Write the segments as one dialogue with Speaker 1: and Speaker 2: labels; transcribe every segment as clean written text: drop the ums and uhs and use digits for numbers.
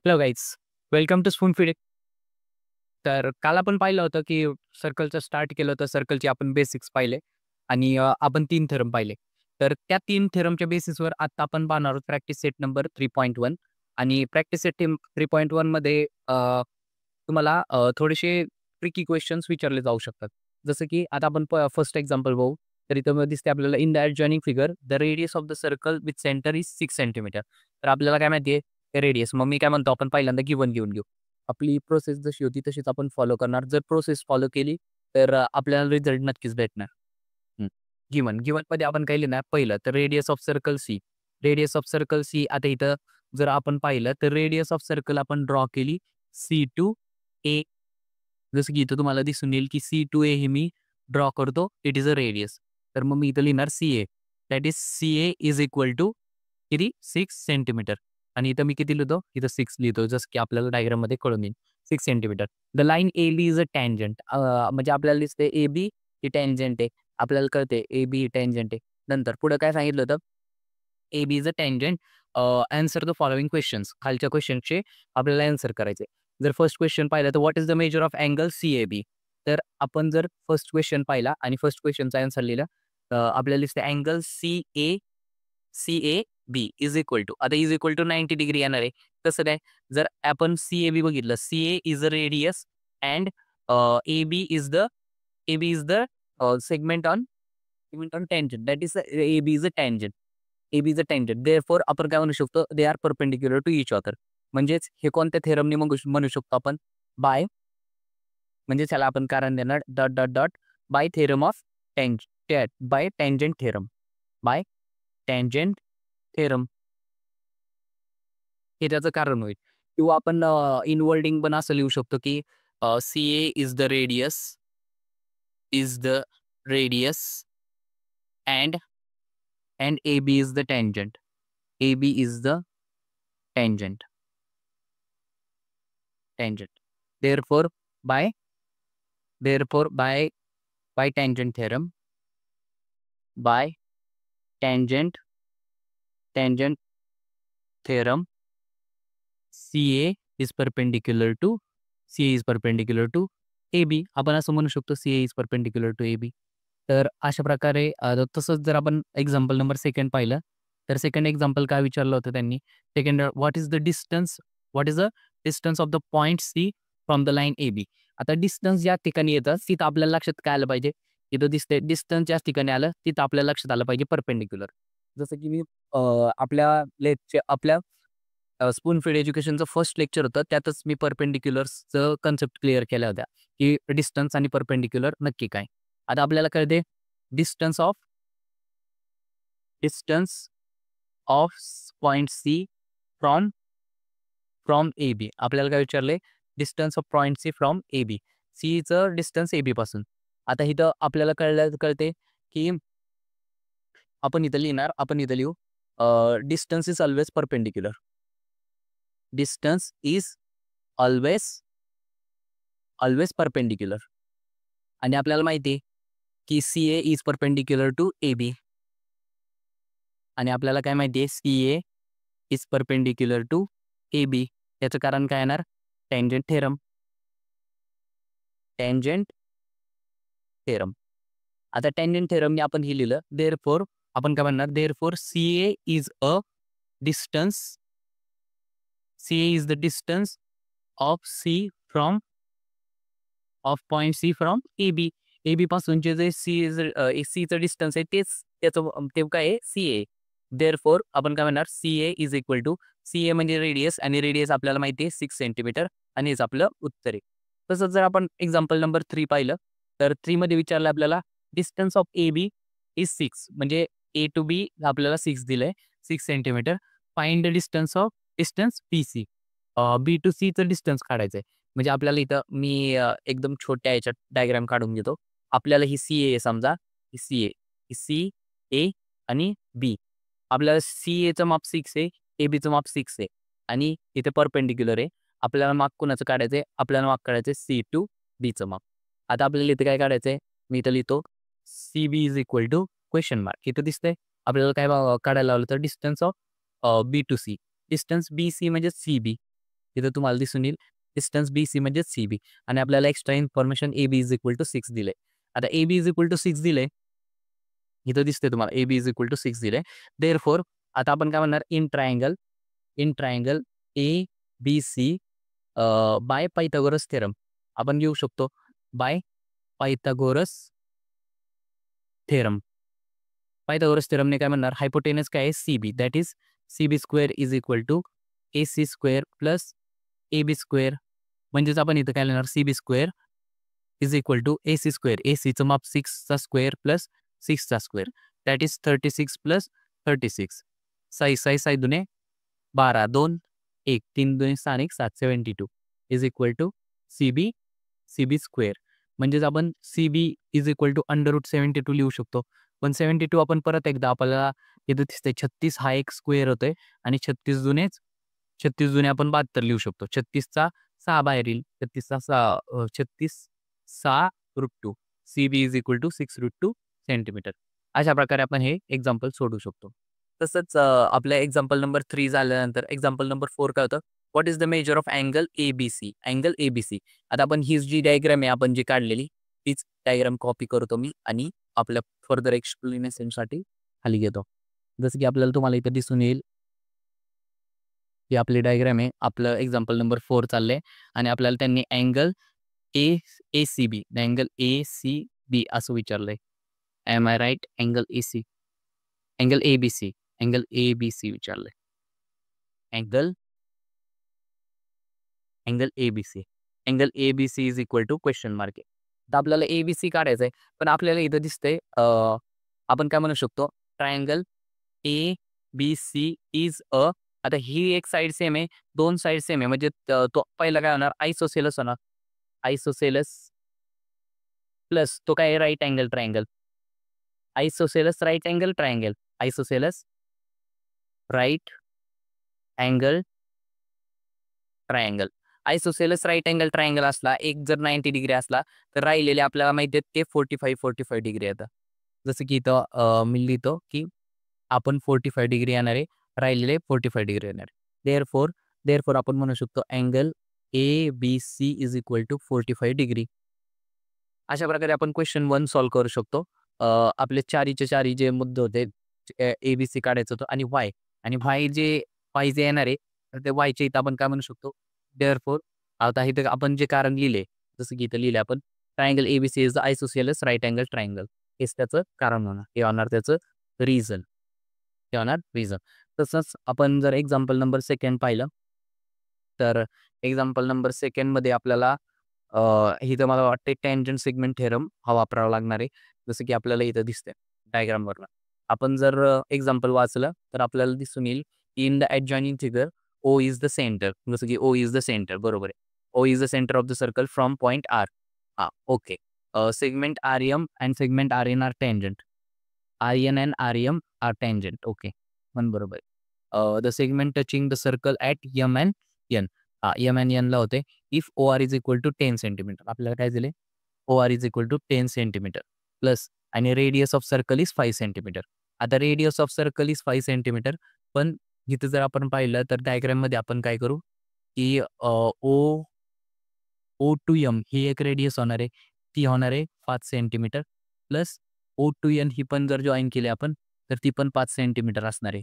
Speaker 1: Hello guys, welcome two spoon feed. तर काल आपण पाहिलं होतं की सर्कलचं स्टार्ट केलं होतं. सर्कलचे आपण बेसिक्स पाहिले आणि आपण 3 थेरम पाहिले. तर त्या 3 थेरमच्या बेसिसवर आता आपण पाहणार आहोत प्रॅक्टिस सेट नंबर 3.1 आणि प्रॅक्टिस सेट 3.1 मध्ये तुम्हाला थोडेसे ट्रिकी क्वेश्चन्स विचारले जाऊ शकतात. जसं की आता आपण फर्स्ट एक्झाम्पल बघू. तर इथं दिसते आपल्याला in the adjoining figure the radius of the circle with centre is 6 centimetre. तर आपल्याला काय माहिती आहे रेडियस. मग मी काय म्हणतो आपण पहिल्यांदा गिव्हन घेऊन घेऊ. आपली प्रोसेस जशी होती तशीच आपण फॉलो करणार. जर प्रोसेस फॉलो केली तर आपल्याला रिझल्ट नक्कीच भेटणार. हं. गिव्हनमध्ये आपण काय लिहिणार पहिलं तर radius of circle C. Radius of circle C आता इथं जर आपण पाहिलं तर रेडियस ऑफ सर्कल आपण ड्रॉ केली सी टू ए. जसं की इथं तुम्हाला दिसून येईल की सी टू ए हे मी ड्रॉ करतो. It is a radius. तर मग मी इथं लिहिणार C A. That is C A is equal to किती 6 सेंटीमीटर. आणि इथं मी किती लिहितो? इथं 6 लिहितो जसं की आपल्याला डायग्राममध्ये कळून येईल. 6 centimetre. The line AB is a tangent. म्हणजे आपल्याला दिसते ए-बी ही टँजंट आहे. आपल्याला कळते ए-बी ही टँजंट आहे. नंतर पुढे काय सांगितलं होतं? AB is a tangent. The following questions. खालच्या क्वेश्चनचे आपल्याला आन्सर करायचे. जर फर्स्ट क्वेश्चन पाहिला तर what is the measure of angle C A B? तर आपण जर फर्स्ट क्वेश्चन पाहिला आणि फर्स्ट क्वेश्चनचा आन्सर लिहिला आपल्याला दिसते angle C A B is equal to आता इज इक्वल टू 90 डिग्री येणार आहे. कसं काय? जर आपण सी-ए-बी बघितलं, C A is a radius and A B is the segment on tangent. That is A B is a tangent. A B is a tangent. Therefore आपण काय म्हणू शकतो? They are perpendicular to each other. म्हणजेच हे कोणत्या थेरमनी म्हणू शकतो आपण? बाय म्हणजे त्याला आपण कारण देणार dot, dot, dot by theorem of by tangent theorem. By tangent theorem हे त्याचं कारण होईल. किंवा आपण इनवर्डिंग पण असं लिहू शकतो, की C A is the radius and A B is the tangent. A B is the tangent. Therefore, by by tangent theorem, by tangent theorem, CA is perpendicular to AB. आपण असं म्हणू शकतो CA is perpendicular to AB. तर अशा प्रकारे तसंच जर आपण एक्झाम्पल नंबर सेकंड पाहिलं, तर सेकंड एक्झाम्पल काय विचारलं होतं त्यांनी? Second what is the distance of the point C from the line AB. आता डिस्टन्स ज्या ठिकाणी येतं तिथं आपल्याला लक्षात काय आलं पाहिजे? इथं दिसतंय डिस्टन्स ज्या ठिकाणी आलं तिथं आपल्या लक्षात आलं पाहिजे परपेंडिक्युलर. जसं की मी आपल्या स्पून फीड एज्युकेशनचं फर्स्ट लेक्चर होतं त्यातच मी परपेंडिक्युलर्सचं कन्सेप्ट क्लिअर केल्या होत्या, की डिस्टन्स आणि परपेंडिक्युलर नक्की काय? आता आपल्याला कळते distance of distance of point C from from A B. आपल्याला काय विचारले? Distance of point C from A B. सीचं डिस्टन्स ए बी पासून. आता इथं आपल्याला कळते की आपण इथं लिहू distance is always perpendicular. Distance is always perpendicular. आणि आपल्याला माहिती आहे की C A is perpendicular to A B. आणि आपल्याला काय माहिती आहे? C A is perpendicular to A B. याचं कारण काय येणार? Tangent theorem. Tangent theorem. आता टँजंट थेरमने आपण हे लिहिलं. देअरफॉर आपण काय म्हणणार? Therefore C A is a distance C A is the distance of C from point C from A B. A B पासूनचे जे सीचं डिस्टन्स आहे ते काय आहे? सी-ए. देअरफॉर आपण काय म्हणणार? C A is equal to C A म्हणजे रेडियस आणि रेडियस आपल्याला माहिती आहे 6 सेंटीमीटर आणि हेच आपलं उत्तर आहे. तसंच जर आपण एक्झाम्पल नंबर 3 पाहिलं, तर 3 मध्ये विचारलं आपल्याला डिस्टन्स ऑफ ए-बी इज 6 म्हणजे ए टू बी आपल्याला 6 दिलंय 6 centimetre. Find the distance B C. B to सीचं डिस्टन्स काढायचं आहे. म्हणजे आपल्याला इथं मी एकदम छोट्या ह्याच्यात डायग्राम काढून घेतो. आपल्याला ही सी-ए आहे समजा, ही सी-ए, ही सी-ए आणि बी. आपल्याला सी-एचं माप 6 आहे, ए-बीचं माप 6 आहे आणि इथे परपेंडिक्युलर आहे. आपल्याला माप कुणाचं काढायचं आहे? आपल्याला माप काढायचं आहे सी टू बीचं माप. आता आपल्याला इथे काय काढायचं आहे? मी इथं लिहितो C B is equal to question mark. इथं दिसतंय आपल्याला काय काढायला लावलं तर distance of B to C. Distance B C म्हणजे सी-बी. इथं तुम्हाला दिसून येईल डिस्टन्स BC म्हणजेच CB आणि आपल्याला extra information AB is equal to 6 दिले. आता AB इज इक्वल टू 6 दिले. इथं दिसते तुम्हाला AB इज इक्वल टू 6 दिले. देअरफॉर आता आपण काय म्हणणार in triangle ABC by Pythagoras theorem आपण घेऊ शकतो बाय पायथागोरस थेरम. पायथागोरस थेरमने काय म्हणणार हायपोटेनस काय आहे CB that is CB square is equal to AC square plus AB square म्हणजेच आपण इथं काय लिहिणार CB square is equal to AC square. ACचं माप 6चा स्क्वेअर प्लस 6चा स्क्वेअर दॅट इज 36 प्लस 36 6 दुने 12 2 1 3 दुने 6 1 7 72 is equal to CB square. म्हणजेच आपण CB इज इक्वल टू √72 लिहू शकतो. पण 72 आपण परत एकदा आपल्याला इथं दिसतंय 36 हा एक स्क्वेअर होतोय आणि 36 दुने आपण 72 लिहू शकतो. 36चा 6 बाहेर येईल 36चा 6 √2 CB is equal to 6 √2 centimetre. अशा प्रकारे आपण हे एक्झाम्पल सोडवू शकतो. तसंच आपल्या एक्झाम्पल नंबर 3 झाल्यानंतर एक्झाम्पल नंबर 4 काय होतं what is the measure of angle ABC. आता आपण ही जी डायग्राम आहे आपण जी काढलेली तीच डायग्राम कॉपी करतो मी आणि आपल्या फर्दर एक्सप्लेनेशनसाठी खाली घेतो. जसं की आपल्याला तुम्हाला इथं दिसून येईल ही आपली डायग्राम आहे. आपलं एक्झाम्पल नंबर 4 चाललंय आणि आपल्याला त्यांनी अँगल ACB असं विचारलंय. Am I right? Angle ABC विचारलंय. Angle ABC is equal to question mark आहे. तर आपल्याला ABC काढायचं आहे पण आपल्याला इथं दिसतंय आपण काय म्हणू शकतो ट्रायंगल ABC इज आता ही एक साईड सेम आहे 2 साईड सेम आहे म्हणजे तो पहिला काय होणार आयसोसेलस होणार. आयसोसेलस प्लस तो काय right angle triangle. Isosceles right angle triangle. Isosceles right angle triangle. Isosceles right angle triangle असला एक जर 90 डिग्री असला तर राहिलेले आपल्याला माहिती आहेत ते 45 डिग्री येतं. जसं की इथं मी लिहितो की आपण 45 डिग्री येणार आहे राहिलेले 45 डिग्री येणार आहे. देअरफॉर आपण म्हणू शकतो angle ABC is equal to 45 degree. अशा प्रकारे आपण क्वेश्चन 1 सॉल्व्ह करू शकतो. आपले चारी जे मुद्दे होते ABC काढायचं होतं आणि वाय जे येणार आहे तर ते वायच्या इथं आपण काय म्हणू शकतो देअरफॉर आता इथं आपण जे कारण लिहिले जसं की इथं लिहिले आपण triangle ABC is the isosceles right angle triangle हेच त्याचं कारण होणार. हे होणार त्याचं रिझन. तसंच आपण जर एक्झाम्पल नंबर 2 पाहिलं तर एक्झाम्पल नंबर 2 मध्ये आपल्याला इथं मला वाटते टँजंट सेगमेंट थेरम हा वापरावा लागणार आहे. जसं की आपल्याला इथं दिसतंय डायग्रामवरनं. आपण जर एक्झाम्पल वाचलं तर आपल्याला दिसून येईल in the adjoining figure O is the centre. जसं की O इज द सेंटर बरोबर आहे. O is the centre of the circle from point R. Okay. Segment RM and segment RN are tangent. RN and RM are tangent. Okay. पण बरोबर आहे. The segment touching the circle at M and N. M and Nला होते. If OR is equal to 10 centimetre. आपल्याला काय दिले OR is equal to 10 centimetre plus आणि radius of circle is 5 centimetre. आता radius of circle is 5 centimetre पण इथं जर आपण पाहिलं तर डायग्राममध्ये आपण काय करू की O टू M ही एक रेडियस होणार आहे ती होणार आहे 5 centimetre plus O to N ही पण जर जॉईन केली आपण तर ती पण 5 सेंटीमीटर असणार आहे.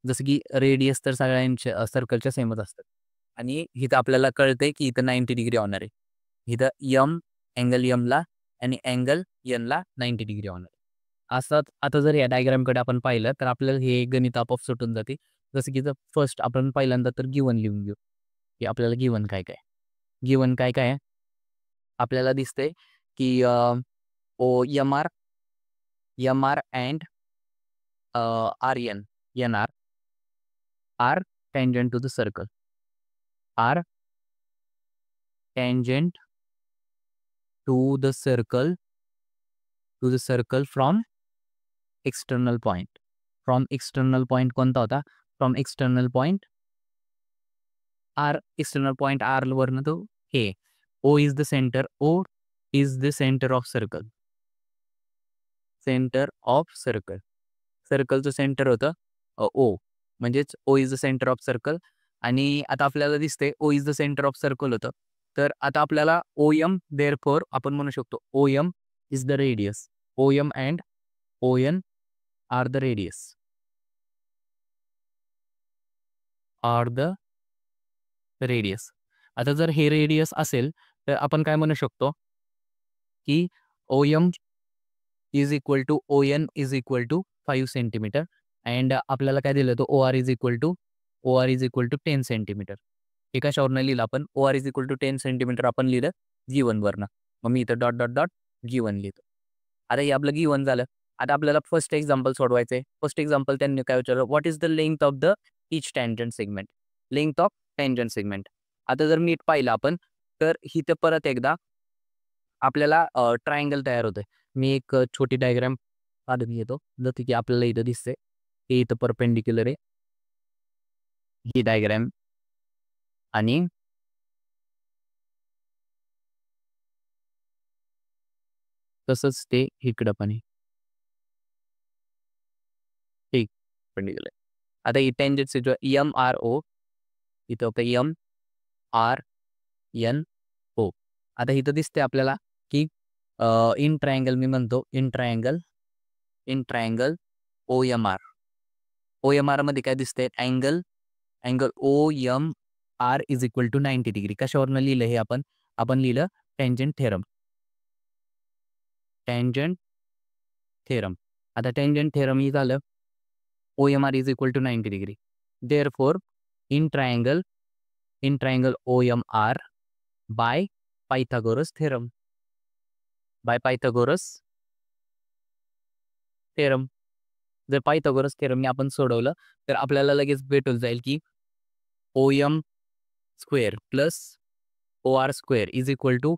Speaker 1: जसं की रेडियस तर सगळ्यांच्या सर्कलच्या सेमच असतात आणि इथं आपल्याला कळतंय की इथं 90 डिग्री होणार आहे. इथं अँगल Mला आणि अँगल Nला 90 डिग्री होणार आहे. असं आता जर या डायग्रामकडे आपण पाहिलं तर आपल्याला हे गणित आपोआप सुटून जाते. जसं की जर फर्स्ट आपण पहिल्यांदा तर गिवन लिहून घेऊ की आपल्याला गिवन काय काय आहे आपल्याला दिसतंय की MR and NR are tangent to the circle. Are tangent to the circle from external point. From external point कोणता होता? From external point R. external point R वरनं तो हे O is the center. O is the center of circle. Center of circle. सर्कलचं centre होतं O. म्हणजेच O is the center of circle आणि आता आपल्याला दिसते O is the centre of circle होतं. तर आता आपल्याला ओ एम देअरफॉर आपण म्हणू शकतो O M is the radius. O M and O N are the radius. Are the radius. आता जर हे रेडियस असेल तर आपण काय म्हणू शकतो की O M is equal to O N is equal to 5 centimetre and आपल्याला काय दिलं होतं O R is equal to 10 centimetre. हे कशावरनं लिहिलं आपण O R is equal to 10 centimetre आपण लिहिलं G1 वरनं. मग मी इथं डॉट डॉट डॉट G1 लिहितो. आता हे आपलं G1 झालं. आता आपल्याला फर्स्ट एक्झाम्पल सोडवायचं आहे. फर्स्ट एक्झाम्पल त्यांनी काय विचारलं what is the length of the each tangent segment. Length of tangent segment. आता जर नीट पाहिलं आपण तर इथं परत एकदा आपल्याला ट्रायंगल तयार होतंय. मी एक छोटी डायग्राम काढून घेतो. जसं की आपल्याला इथं दिसते हे इथं परपेंडिक्युलर आहे ही डायग्राम आणि तसंच ते इकडं पण आहे. ठीक परपेंडिक्युलर. आता ही टँजंट जो एम आर ओ इथं होतं एम आर एन ओ. आता इथं दिसते आपल्याला की इन ट्रायंगल मी म्हणतो in triangle O M R. O M आरमध्ये काय दिसतंय angle O M R is equal to 90 degree. कशावरनं लिहिलं हे आपण आपण लिहिलं टँजंट थेरम. Tangent theorem. आता टँजंट थेरम हे झालं O M R is equal to 90 degree. Therefore in triangle O M R by Pythagoras theorem. By Pythagoras theorem. जर पायथागोरस थेरमने आपण सोडवलं तर आपल्याला लगेच भेटून जाईल की O M square plus O R square is equal to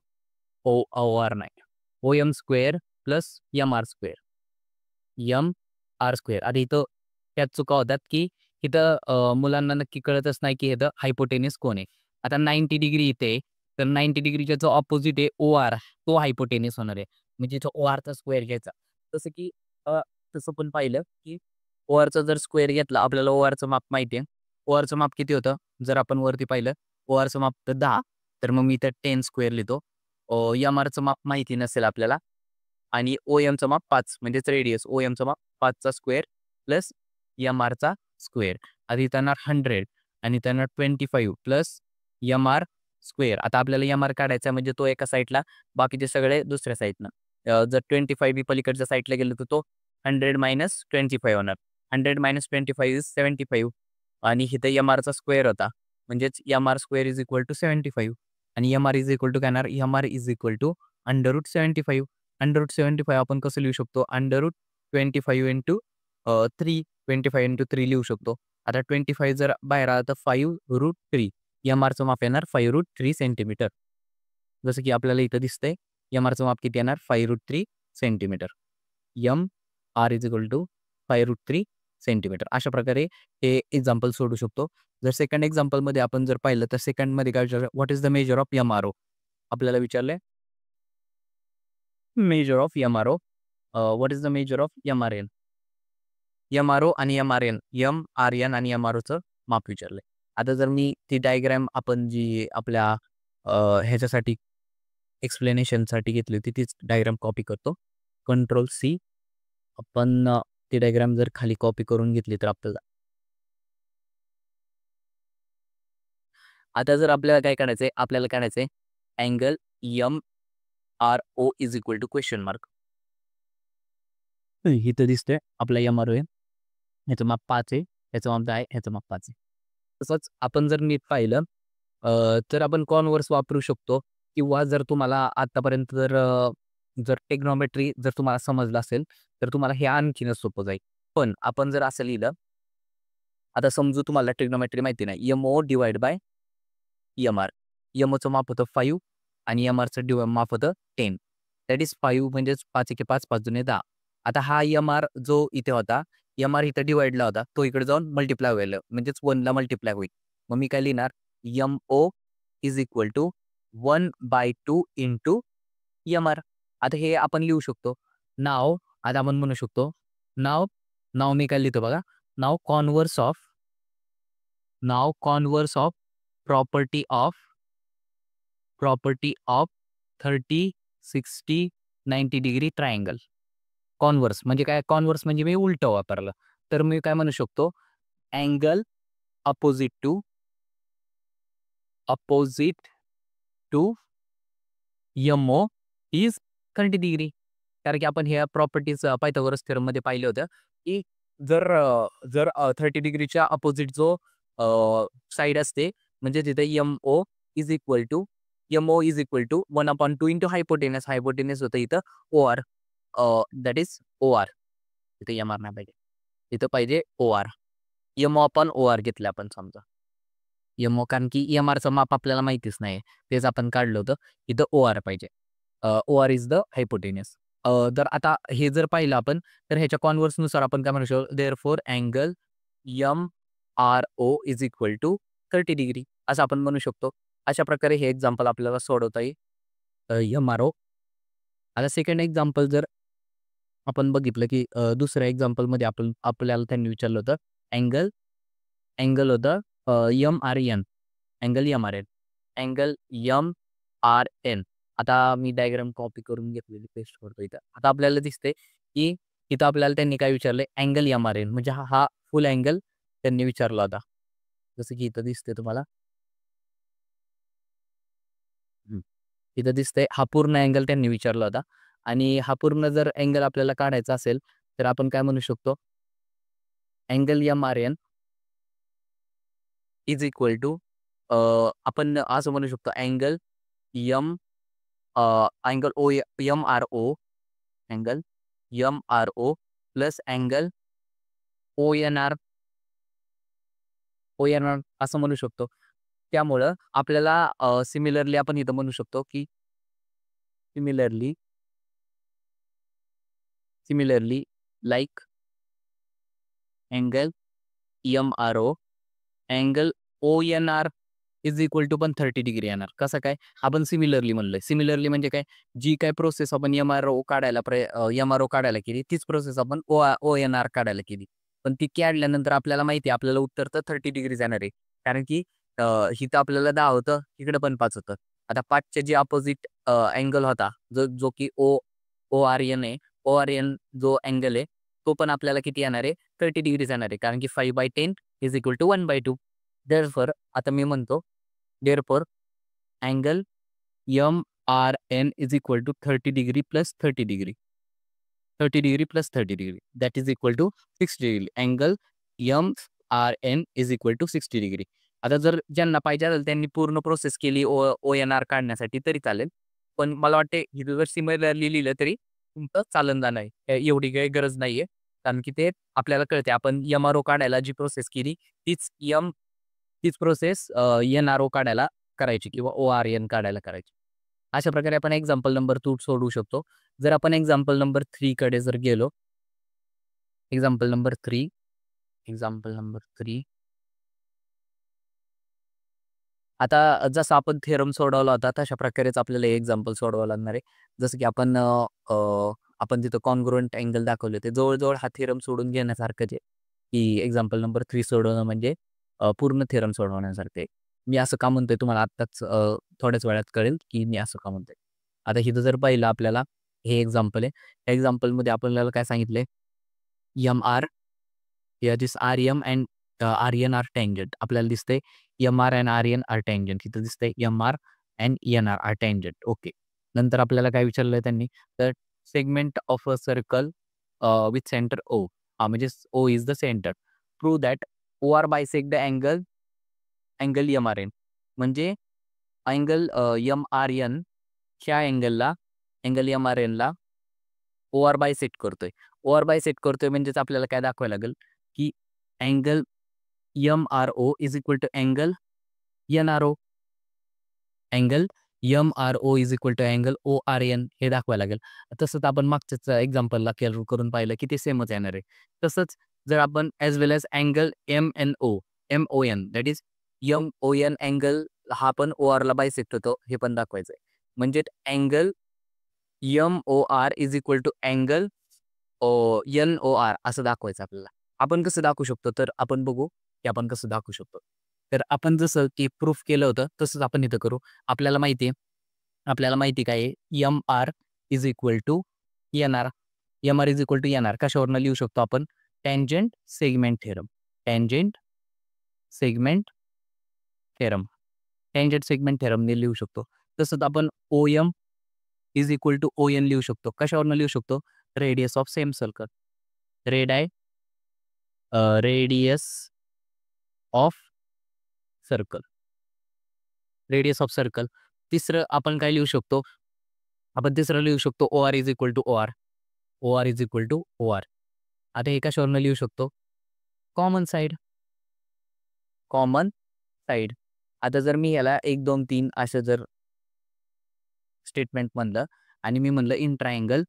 Speaker 1: O R नाही O M square plus M R square. M R square. आता इथं त्यात चुका होतात की इथं मुलांना नक्की कळतच नाही की इथं हायपोटेनिस कोण आहे. आता 90 डिग्री इथे तर 90 डिग्रीच्या जो ऑपोजिट आहे ओ आर तो हायपोटेनिस होणार आहे. म्हणजे इथं ओ आरचा स्क्वेअर घ्यायचा. जसं की तसं पण पाहिलं की ओ आरचा जर स्क्वेअर घेतला आपल्याला ओ आरचं माप माहिती आहे. ओ आरचं माप किती होतं जर आपण वरती पाहिलं ओ आरचं माप तर 10 तर मग मी इथं 10 स्क्वेअर लिहितो. एम आरचं माप माहिती नसेल आपल्याला आणि ओ एमचं माप 5 म्हणजेच रेडियस ओ एमचं माप 5चा स्क्वेअर प्लस एम आरचा स्क्वेअर. आधी येणार 100 आणि त्यांना 25 प्लस एम आर स्क्वेअर. आता आपल्याला एम आर काढायचा म्हणजे तो एका साईडला बाकीचे सगळे दुसऱ्या साईडनं. जर 25 बी पलीकडच्या साईडला गेलं तर तो 100 मायनस 25 होणार. 100 मायनस 25 इज 75 आणि इथं एम आरचा स्क्वेअर होता म्हणजेच M R square is equal to 75 आणि M R is equal to काय येणार M R is equal to √75. √75 आपण कसं लिहू शकतो √25 इंटू 3 25 इंटू 3 लिहू शकतो. आता 25 जर बाहेर आला तर 5√3 एम आरचं माप येणार 5√3 सेंटीमीटर. जसं की आपल्याला इथं दिसतंय एम आरचं माप किती येणार 5√3 centimetre. M R is equal to 5√3 centimetre. अशा प्रकारे हे एक्झाम्पल सोडू शकतो. जर सेकंड एक्झाम्पलमध्ये आपण जर पाहिलं तर सेकंडमध्ये काय विचारलं what is the measure of M R O. आपल्याला विचारलंय measure of M R O. What is the measure of M R N. M R O आणि M R N M R N आणि एम आर ओचं माप विचारलंय. आता जर मी ती डायग्राम आपण जी आपल्या ह्याच्यासाठी एक्सप्लेनेशनसाठी घेतली होती तीच डायग्राम कॉपी करतो. Control C. आपण ती डायग्राम जर खाली कॉपी करून घेतली तर आपल्याला आता जर आपल्याला काय काढायचंय आपल्याला काढायचंय angle M R O is equal to question mark. इथं दिसतंय आपला एम आर ओ आहे ह्याचं माप 5 आहे ह्याचं माप 10 आहे ह्याचं माप 5 आहे. तसंच आपण जर नीट पाहिलं तर आपण कॉन्व्हर्स वापरू शकतो किंवा जर तुम्हाला आतापर्यंत जर टेक्नॉमेट्री जर तुम्हाला समजलं असेल तर तुम्हाला हे आणखीनच सोपं जाईल. पण आपण जर असं लिहिलं आता समजू तुम्हाला ट्रिग्नोमेट्री माहिती नाही M O divide by M R. M ओचं माप होतं 5 आणि एम आरचं माप होतं 10. दॅट इज 5 म्हणजेच 5 एके 5 5 दुने 10. आता हा एम आर जो इथे होता एम आर इथं डिवाइडला होता तो इकडे जाऊन मल्टिप्लाय होईल म्हणजेच 1ला मल्टिप्लाय होईल. मग मी काय लिहिणार M O is equal to 1/2 into M R. आता हे आपण लिहू शकतो. नाव आता आपण म्हणू शकतो नाव नाव मी काय लिहितो बघा नाव कॉन्व्हर्स ऑफ नाव converse of property of 30, 60, 90 degree triangle. Converse म्हणजे काय? कॉन्व्हर्स म्हणजे मी उलटं वापरलं. तर मी काय म्हणू शकतो? Angle opposite to MO is 30 degree. कारण की आपण ह्या प्रॉपर्टीज पायथागोरस थेरममध्ये पाहिलं होतं, की जर 30 डिग्रीच्या अपोजिट जो साइड असते, म्हणजे तिथे MO is equal to 1/2 into hypotenuse. Hypotenuse होतं इथं OR. That is OR. इथे MR नाही पाहिजे. इथं पाहिजे OR. MO/OR घेतलं आपण समजा. MO कारण की EMRचं माप आपल्याला माहितीच नाही. तेच आपण काढलं होतं. इथं OR पाहिजे. OR is the hypotenuse. तर आता हे जर पाहिलं आपण, तर ह्याच्या कॉन्व्हर्सनुसार आपण काय म्हणू शकतो? Therefore angle MRO is equal to 30 degree असं आपण म्हणू शकतो. अशा प्रकारे हे एक्झाम्पल आपल्याला सोडवता येईल. MRO. आता सेकंड एक्झाम्पल जर आपण बघितलं, की दुसऱ्या एक्झाम्पलमध्ये आपल्याला त्यांनी विचारलं होतं अँगल अँगल होतं MRN. Angle MRN. Angle MRN. आता मी डायग्राम कॉपी करून घेतलेली पेस्ट करतो इथं. आता आपल्याला दिसते, की इथं आपल्याला त्यांनी काय विचारलंय? अँगल MRN म्हणजे हा हा फुल अँगल त्यांनी विचारला होता. जसं की इथं दिसते तुम्हाला. इथं दिसतंय हा पूर्ण अँगल त्यांनी विचारला होता आणि हा पूर्ण जर अँगल आपल्याला काढायचा असेल, तर आपण काय म्हणू शकतो? Angle MRN is equal to आपण असं म्हणू शकतो angle M angle MRO angle MRO plus angle ONR असं म्हणू शकतो. त्यामुळं आपल्याला सिमिलरली आपण इथं म्हणू शकतो, की similarly like angle MRO angle ONR is equal to पण 30 डिग्री येणार. कसं काय? आपण सिमिलरली म्हणलोय. सिमिलरली म्हणजे काय? जी काय प्रोसेस आपण MRO काढायला केली, तीच प्रोसेस आपण ONR काढायला केली. पण ती काढल्यानंतर आपल्याला माहिती आहे, आपल्याला उत्तर तर 30 डिग्रीज येणार आहे. कारण की अ, इथं आपल्याला 10 होतं, इकडे पण 5 होतं. आता 5च्या जे अपोझिट अँगल होता, जो जो की ORN आहे. ORN जो अँगल आहे, तो पण आपल्याला किती येणार आहे? 30 डिग्रीज येणार आहे. कारण की 5/10 इज इक्वल टू 1/2. देअरफॉर आता मी म्हणतो, therefore angle MRN is equal to 30 degree plus 30 degree. 30 degree plus 30 degree that is equal to 60 degree. Angle MRN is equal to 60 degree. आता जर ज्यांना पाहिजे असेल त्यांनी पूर्ण प्रोसेस केली ONR काढण्यासाठी तरी चालेल. पण मला वाटते इथं जर सिमिलरली लिहिलं तरी तुमचं चालन जाणार आहे. एवढी काही गरज नाहीये. कारण की ते आपल्याला कळते आपण MRO काढायला जी प्रोसेस केली तीच तीच प्रोसेस NRO काढायला करायची किंवा ORN काढायला करायची. अशा प्रकारे आपण एक्झाम्पल नंबर 2 सोडवू शकतो. जर आपण एक्झाम्पल नंबर 3 कडे जर गेलो, एक्झाम्पल नंबर 3 एक्झाम्पल नंबर 3 आता जसं आपण थेरम सोडवला होता, तशा प्रकारेच आपल्याला हे एक्झाम्पल सोडवावं लागणार आहे. जसं की आपण तिथं कॉन्ग्रुएंट अँगल दाखवले होते. जवळ-जवळ हा थेरम सोडून घेण्यासारखंच आहे, की एक्झाम्पल नंबर 3 सोडवणं म्हणजे पूर्ण थेरम सोडवण्यासारखं आहे. मी असं का म्हणतोय तुम्हाला आत्ताच थोड्याच वेळात कळेल, की मी असं का म्हणतोय. आता इथं जर पाहिलं आपल्याला हे एक्झाम्पल आहे. या एक्झाम्पलमध्ये आपल्याला काय सांगितलंय? M R here this R M and R N are tangent. आपल्याला दिसतंय M R and R N are tangent. इथं दिसतंय M R and N R are tangent. Okay. नंतर आपल्याला काय विचारलंय त्यांनी? तर segment of a circle with centre O. म्हणजे O is the centre. Prove that OR bisect the angle M R N. म्हणजे अँगल एम-आर-एन ह्या अँगल एम-आर-एनला OR बायसेक्ट करतोय. OR बायसेक्ट करतोय म्हणजेच आपल्याला काय दाखवायला लागेल, की angle MRO is equal to angle NRO. Angle MRO is equal to angle ORN हे दाखवायला लागेल. तसंच आपण मागच्याच एक्झाम्पलला करून पाहिलं, की ते सेमच येणार आहे. तसंच जर आपण as well as angle MON that is MON angle हा पण ORला बायसेक्ट होतो हे पण दाखवायचं आहे. म्हणजे angle MOR is equal to angle NOR असं दाखवायचं आपल्याला. आपण कसं दाखवू शकतो? तर आपण बघू, की आपण कसं दाखवू शकतो. तर आपण जसं की प्रूफ केलं होतं तसंच आपण इथं करू. आपल्याला माहिती आहे आपल्याला माहिती काय आहे? M R is equal to N R. M R is equal to N R कशावरून लिहू शकतो आपण? Tangent segment theorem. Tangent segment theorem. Tangent segment थेरमने लिहू शकतो. तसंच आपण O M is equal to O N लिहू शकतो. कशावरून लिहू शकतो? Radius of same circle. रेडाय radius of circle. Radius of circle. तिसरं आपण काय लिहू शकतो? आपण तिसरं लिहू शकतो O R is equal to O R. O R is equal to ओ-आर. आता हे कशावरून लिहू शकतो? Common side. Common side. आता जर मी याला 1, 2, 3 असं जर स्टेटमेंट म्हणलं आणि मी म्हणलं in triangle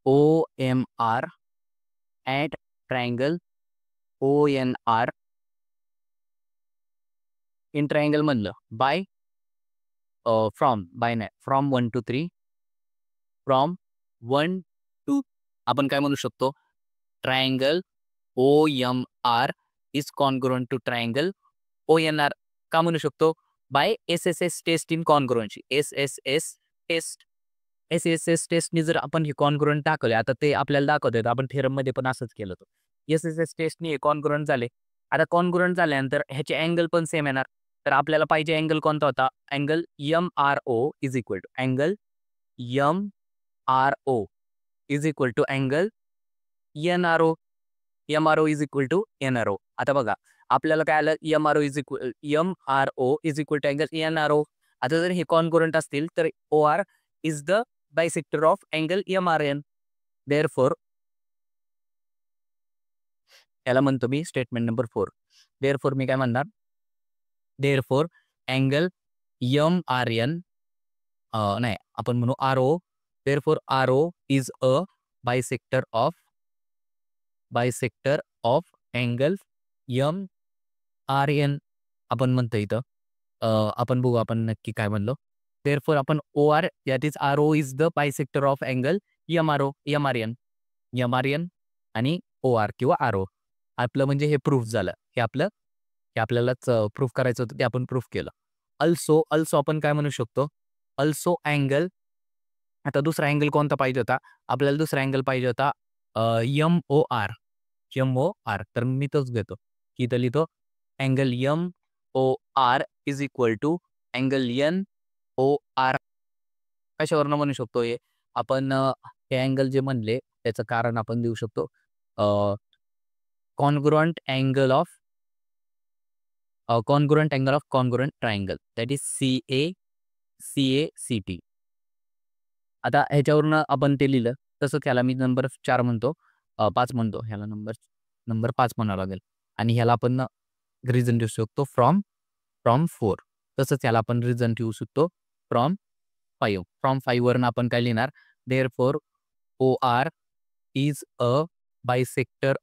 Speaker 1: OMR at triangle ONR in triangle म्हणलं बाय बाय नाही फ्रॉम 1 to 3 फ्रॉम 1 to आपण काय म्हणू शकतो? Triangle OMR is congruent to triangle ONR का म्हणू शकतो? By SSS test in congruency. SSS टेस्टनी जर आपण हे कॉन्ग्रुएंट दाखवले, आता ते आपल्याला दाखवतात. आपण थेरममध्ये पण असंच केलं होतं. SSS टेस्टनी हे कॉन्ग्रुएंट झाले. आता कॉन्ग्रुएंट झाल्यानंतर ह्याचे अँगल पण सेम येणार. तर आपल्याला पाहिजे अँगल कोणता होता? Angle MRO is equal to angle MRO is equal to angle NRO. MRO is equal to NRO. आता बघा आपल्याला काय आलं MRO is equal to angle NRO. आता जर हे कॉन्ग्रुएंट असतील तर OR is the bisector of angle MRN. Therefore याला म्हणतो मी स्टेटमेंट नंबर 4. देअरफॉर मी काय म्हणणार? देअरफॉर अँगल MRN नाही आपण म्हणू RO. Therefore RO is a bisector of angle MRN आपण म्हणतो इथं. आपण बघू आपण नक्की काय म्हणलो. देअरफॉर आपण OR that is RO is the bisector of angle MRN आणि OR किंवा RO. आपलं म्हणजे हे प्रूफ झालं. हे आपल्यालाच प्रूफ करायचं होतं ते आपण प्रूफ केलं. अल्सो आपण काय म्हणू शकतो? Also angle. आता दुसरा अँगल कोणता पाहिजे होता? आपल्याला दुसरा अँगल पाहिजे होता MOR. तर मी तोच घेतो. इथं लिहितो angle MOR is equal to angle NOR. कशावरनं म्हणू शकतो हे? आपण हे अँगल जे म्हणले त्याचं कारण आपण देऊ शकतो congruent angle of congruent triangle that is CACT. आता ह्याच्यावरनं आपण ते लिहिलं तसंच ह्याला मी नंबर 4 म्हणतो 5 म्हणतो. ह्याला नंबर 5 म्हणावं लागेल आणि ह्याला आपण रिझन देऊ शकतो फ्रॉम 4. तसंच ह्याला आपण रिझन ठेवू शकतो फ्रॉम 5. फ्रॉम 5 वरून आपण काय लिहिणार? Therefore OR is a bisector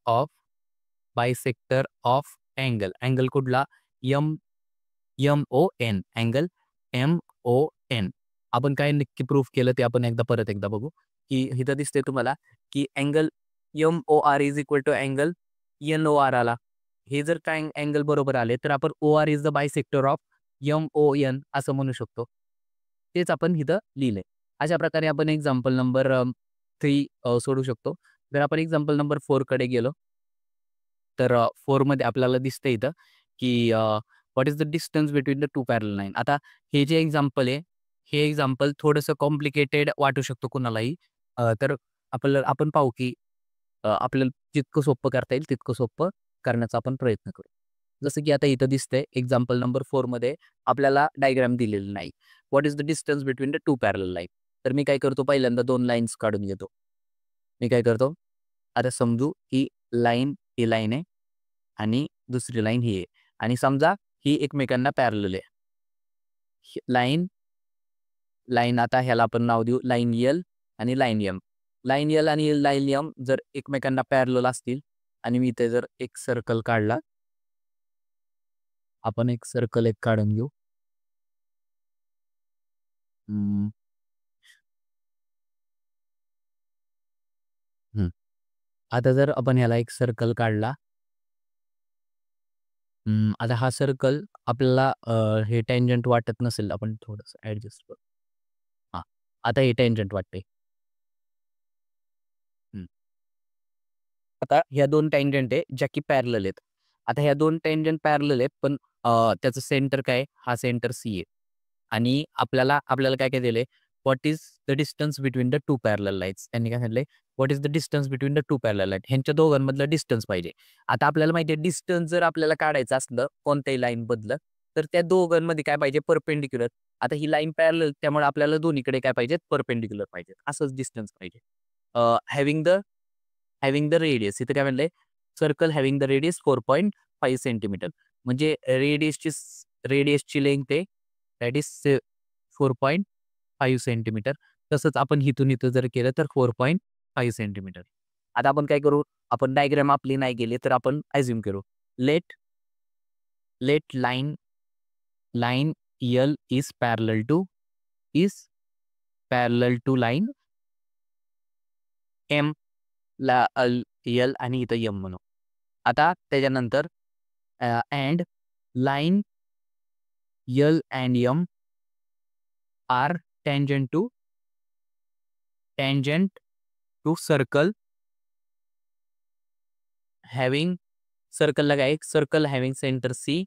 Speaker 1: of angle. Angle कुठला? MON. Angle MON. आपण काय नक्की प्रूफ केलं ते आपण परत एकदा बघू, की इथं दिसते तुम्हाला की angle MOR is equal to angle NOR आला. हे जर काय अँगल बरोबर आले तर आपण OR is the bisector of MON असं म्हणू शकतो. तेच आपण इथं लिहिलंय. अशा प्रकारे आपण एक्झाम्पल नंबर 3 सोडवू शकतो. जर आपण एक्झाम्पल नंबर 4 कडे गेलो तर 4 मध्ये आपल्याला दिसतं इथं की what is the distance between the 2 parallel line. आता हे जे एक्झाम्पल आहे, हे एक्झाम्पल थोडंसं कॉम्प्लिकेटेड वाटू शकतो कुणालाही. तर आपण पाहू की आपल्याला जितकं सोपं करता येईल तितकं सोपं करण्याचा आपण प्रयत्न करू. जसं की आता इथं दिसतंय एक्झाम्पल नंबर 4 मध्ये आपल्याला डायग्राम दिलेली नाही. What is the distance between the 2 parallel line. तर मी काय करतो पहिल्यांदा 2 लाईन्स काढून घेतो. मी काय करतो? आता समजू ही लाईन आहे आणि दुसरी लाईन ही आहे आणि समजा ही एकमेकांना पॅरलल आहे. लाईन आता ह्याला आपण नाव देऊ लाईन L आणि लाईन M. लाईन L आणि लाईन M जर एकमेकांना पॅरलल असतील आणि मी इथे जर एक सर्कल काढला, आपण एक सर्कल काढून घेऊ. आता जर आपण ह्याला एक सर्कल काढला आता हा सर्कल आपल्याला हे टँजंट वाटत नसेल, आपण थोडंसं ॲडजस्ट करू. हां, आता हे टँजंट वाटतंय. आता ह्या 2 टँजंट आहे ज्या की पॅरलल आहेत. आता ह्या 2 टँजंट पॅरलल आहेत, पण त्याचं सेंटर काय आहे? हा सेंटर सी आहे. आणि आपल्याला आपल्याला काय दिलंय? What is the distance between the 2 parallel lines. त्यांनी काय सांगितलंय? What is the distance between the 2 parallel line. ह्यांच्या दोघांमधलं डिस्टन्स पाहिजे. आता आपल्याला माहिती आहे डिस्टन्स जर आपल्याला काढायचं असलं कोणत्याही लाईनमधलं, तर त्या दोघांमध्ये काय पाहिजे? परपेंडिक्युलर. आता ही लाईन पॅरलल त्यामुळे आपल्याला दोन्हीकडे काय पाहिजेत? परपेंडिक्युलर पाहिजेत. असंच डिस्टन्स पाहिजे. हॅव्हिंग द रेडियस इथे काय म्हणलंय? Circle having the radius 4.5 centimetre. म्हणजे रेडियसची लेंग्थ आहे दॅट इज 4.5 सेंटीमीटर. तसंच आपण इथून इथं जर केलं तर 4.5 सेंटीमीटर. आता आपण काय करू? आपण डायग्राम आपली नाही गेली तर आपण अझ्युम करू. Let let line L is parallel to line M ला L आणि इथं M म्हणू. आता त्याच्यानंतर and line L and M are tangent to सर्कलला काय? Circle having centre C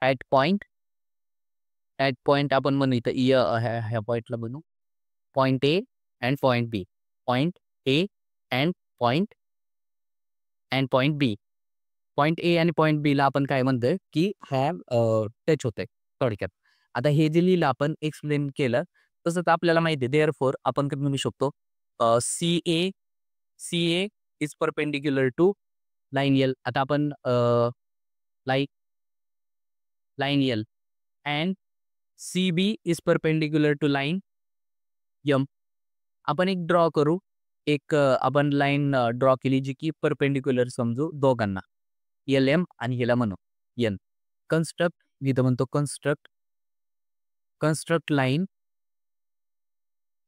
Speaker 1: at point आपण म्हणू इथं ह्या पॉइंटला म्हणू point A and point B. Point A and point B. Point A आणि पॉइंट बीला आपण काय म्हणतोय, की ह्या टच होतंय थोडक्यात. आता हे जे लिहिलं आपण एक्सप्लेन केलं, तसंच आपल्याला माहिती आहे देअरफॉर आपण काय म्हणू शकतो CA is perpendicular to line L. आता आपण line L and CB is perpendicular to line M. आपण एक ड्रॉ करू. आपण लाईन ड्रॉ केली जी की परपेंडिक्युलर समजू दोघांना. LM आणि ह्याला म्हणू N. कन्स्ट्रक्ट मी इथं म्हणतो कन्स्ट्रक्ट लाईन.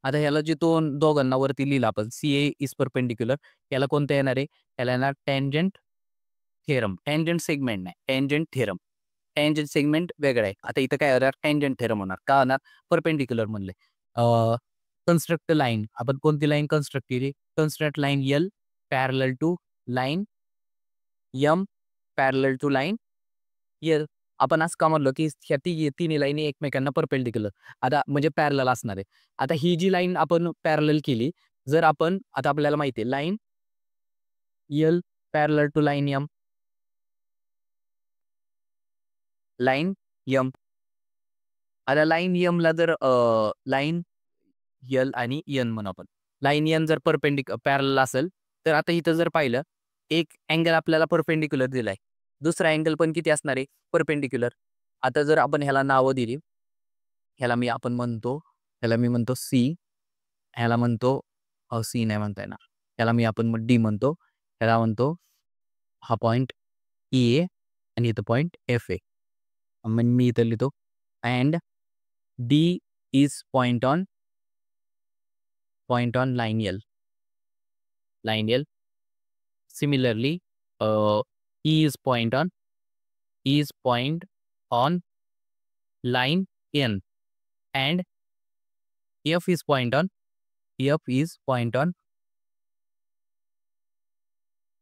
Speaker 1: आता ह्याला जे दोघांना वरती लिहिलं आपण CA इज परपेंडिक्युलर, याला कोणतं येणार आहे? याला येणार टँजंट थेरम. टँजंट सेगमेंट नाही, टँजंट थेरम. टँजंट सेगमेंट वेगळं आहे. आता इथं काय होणार? टँजंट थेरम होणार. का होणार? परपेंडिक्युलर म्हणले. Construct line. आपण कोणती लाईन कन्स्ट्रक्ट केली? Construct line L parallel to line M parallel to line L. आपण असं का म्हणलो, की ह्या तिन्ही लाईनी एकमेकांना परपेंडिक्युलर आता म्हणजे पॅरलल असणार आहे. आता ही जी लाईन आपण पॅरलल केली, जर आपण आता आपल्याला माहिती आहे line L parallel to line M. Line M. आता लाईन Mला जर लाईन L आणि N म्हणू आपण. लाईन N जर पॅरलल असेल, तर आता इथं जर पाहिलं, एक अँगल आपल्याला परपेंडिक्युलर दिलाय. दुसरा अँगल पण किती असणार आहे? परपेंडिक्युलर. आता जर आपण ह्याला नावं दिली, ह्याला मी म्हणतो C, ह्याला म्हणतो C नाही म्हणता येणार. ह्याला आपण D म्हणतो. ह्याला म्हणतो हा पॉइंट E आहे आणि इथं पॉइंट F आहे. मग मी इथं लिहितो and D is point on line L. Similarly, E is point on line N and F is point on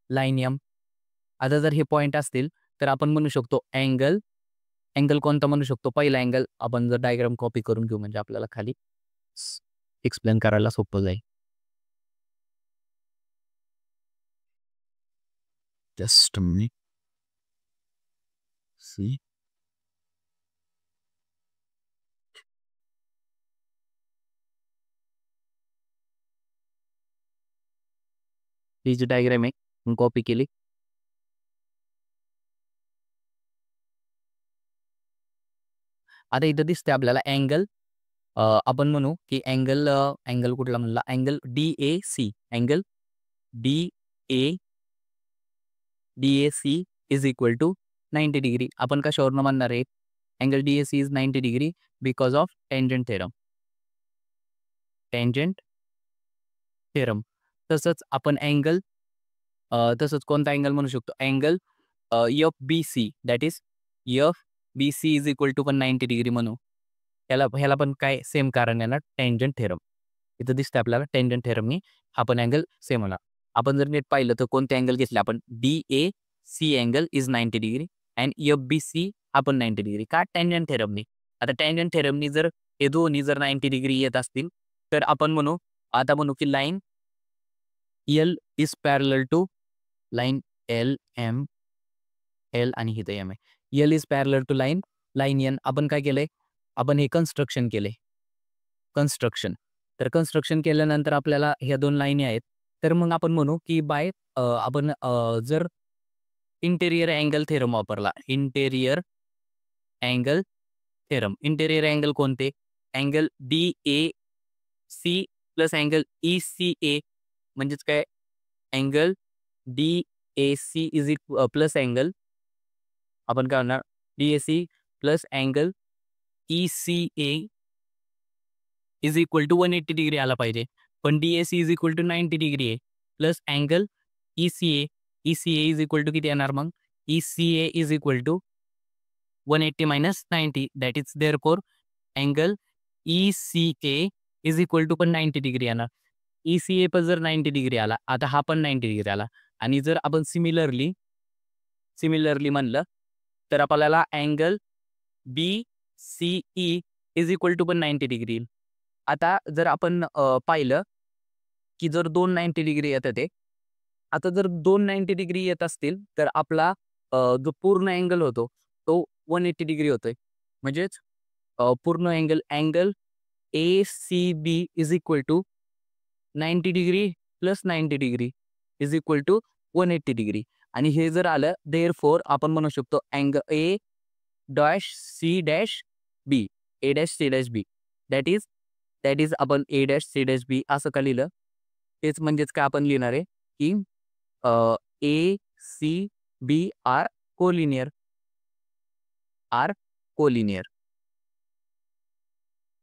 Speaker 1: line M. आता जर हे पॉइंट असतील तर आपण म्हणू शकतो अँगल कोणता म्हणू शकतो? पहिला अँगल आपण जर डायग्राम कॉपी करून घेऊ म्हणजे आपल्याला खाली एक्सप्लेन करायला सोपं जाईल. जस्ट मी सी ही जी डायग्राम आहे कॉपी केली. आता इथं दिसते आपल्याला अँगल. आपण म्हणू की अँगल कुठला म्हणला? Angle DAC. Angle DAC is equal to 90 degree. आपण कशावरून म्हणणार आहे? Angle DAC is 90 degree because of tangent theorem. तसंच आपण अँगल तसंच कोणता अँगल म्हणू शकतो? Angle F B C that is F B C is equal to पण 90 डिग्री म्हणू. ह्याला पण काय सेम कारण आहे ना, टँजंट थेरम. इथं दिसतंय आपल्याला टँजंट थेरमनी हा पण अँगल सेम होणार. आपण जर नीट पाहिलं तर कोणते अँगल घेतले आपण? डी-ए-सी अँगल इज 90 डिग्री अँड एफ-बी-सी हा पण 90 डिग्री. का? टँजंट थेरमनी. आता टँजंट थेरमनी जर हे दोन्ही जर 90 डिग्री येत असतील, तर आपण म्हणू की line L is parallel to line L, M, L आणि इथं एम आहे. L is parallel to line N. आपण काय केलंय? आपण हे कन्स्ट्रक्शन केलंय. तर कन्स्ट्रक्शन केल्यानंतर आपल्याला ह्या 2 लाईनी आहेत. तर मग आपण म्हणू की आपण जर इंटेरियर अँगल थेरम वापरला. इंटेरियर अँगल कोणते? Angle D A C plus angle E C A म्हणजेच काय? अँगल डी-ए-सी प्लस अँगल आपण काय म्हणणार? D A C plus angle E C A is equal to 180 degree आला पाहिजे. पण D A C is equal to 90 degree आहे. Plus angle E C A. E C A is equal to किती येणार मग? E C A is equal to 180 minus 90 that is therefore angle E C A is equal to पण 90 degree येणार. ई-सी-ए पण जर 90 डिग्री आला, आता हा पण 90 डिग्री आला आणि जर आपण सिमिलरली म्हणलं, तर आपल्याला अँगल बी-सी-ई इज इक्वल टू पण 90 डिग्री येईल. आता जर आपण पाहिलं की जर 2 90 डिग्री येतात ते. आता जर 2 90 डिग्री येत असतील, तर आपला जो पूर्ण अँगल होतो, तो 180 डिग्री होतोय. म्हणजेच पूर्ण angle A C B is equal to 90 degree plus 90 degree is equal to 180 degree आणि हे जर आलं, देअरफॉर आपण म्हणू शकतो A dash C dash B, A dash C dash B that is आपण A dash C dash B असं का लिहिलं? तेच म्हणजेच काय आपण लिहिणार आहे की A C B are collinear.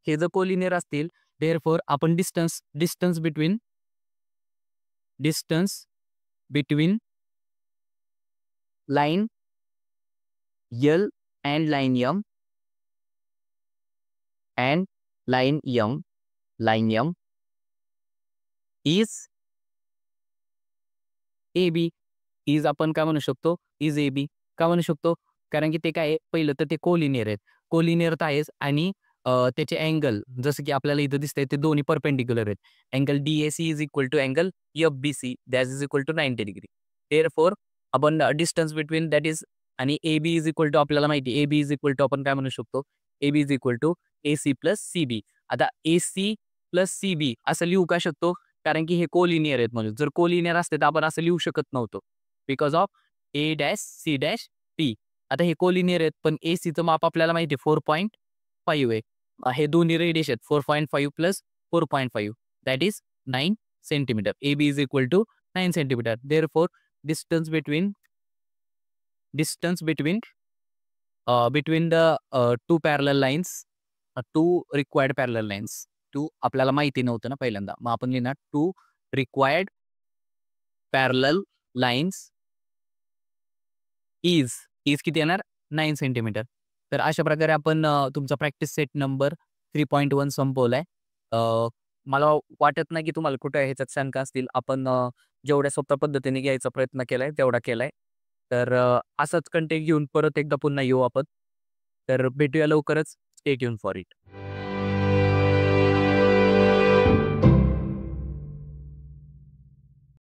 Speaker 1: हे जर कोलिनियर असतील, देअरफॉर आपण distance between line L and line M is A B. Is आपण काय म्हणू शकतो? Is A B. का म्हणू शकतो? कारण की ते काय आहे, पहिलं तर ते कोलिनियर आहेत. कोलिनियर तर आहेच आणि त्याचे अँगल जसं की आपल्याला इथं दिसतंय ते दोन्ही परपेंडिक्युलर आहेत. Angle D A C is equal to angle F B C that is equal to 90 degree. Therefore आपण डिस्टन्स बिटवीन दॅट इज आणि ए-बी इज इक्वल टू आपल्याला माहिती आहे. ए-बी इज इक्वल टू आपण काय म्हणू शकतो? A B is equal to A C plus C B. आता ए-सी प्लस सी-बी असं लिहू का शकतो? कारण की हे कोलिनियर आहेत म्हणून. जर कोलिनियर असते तर आपण असं लिहू शकत नव्हतो. Because of A dash C dash T. आता हे कोलिनियर आहेत, पण एसीचं माप आपल्याला माहिती आहे 4.5 आहे. हे दोन्ही रेडियस आहेत 4.5 plus 4.5 that is 9 centimetre. A B is equal to 9 centimetre. Therefore distance between the two parallel lines, two required parallel lines. Two आपल्याला माहिती नव्हतं ना पहिल्यांदा, मग आपण लिहिणार two required parallel lines is किती येणार? 9 सेंटीमीटर. तर अशा प्रकारे आपण तुमचा प्रॅक्टिस सेट नंबर 3.1 संपवलाय. मला वाटत नाही की तुम्हाला कुठे ह्याच्यात शंका असतील. आपण जेवढ्या सोप्या पद्धतीने घ्यायचा प्रयत्न केलाय तेवढा केलाय. तर असाच कंटेंट घेऊन परत एकदा पुन्हा येऊ आपण. तर भेटूया लवकरच. Stay tune for it.